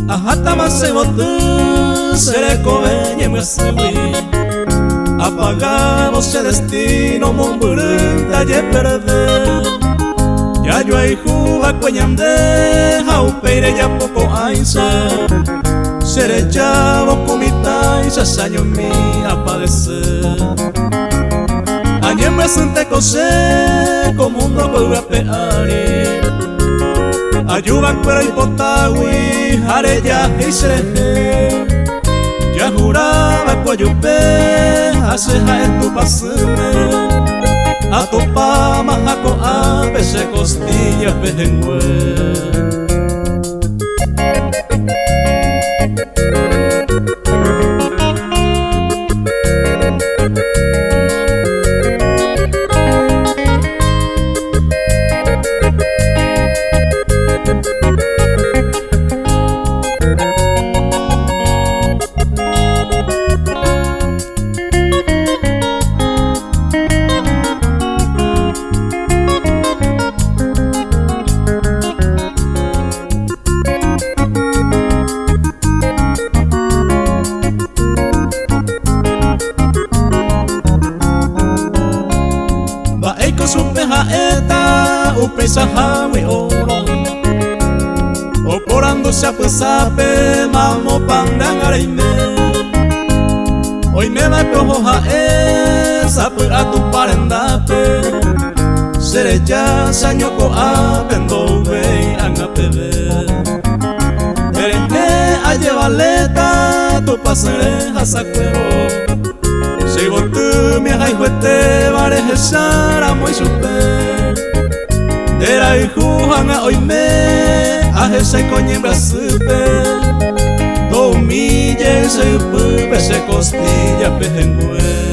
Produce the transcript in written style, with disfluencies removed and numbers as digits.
Ahata mase botu sereko benye mwasui. Apagamos el destino mumburunda ye perder. Ya yo hay juba cueñande jaupeire ya poco aisa. Seré chavo comita y sasaño mi a padecer. Ayer me senté cosé como un doble a peari. Ayuban pero hipotawi areya y seré. Ya juraba coyupe haceja en tu paseme. A tu pama jaco a pese costillas pejengüe. Supeja eta upesa hawi oro oporándose a pesape mamo pandangareime. Hoy me da cojoja esa a tu parendape. Seré ya sañoko a pendo vei angapebe. Terene a llevaleta tu pasereja sacuero. Si vos tú me hay juete vareje sara muy super. Dera y jujana hoy me aje se coñembra super. To humille se pupe se costilla pejengüe.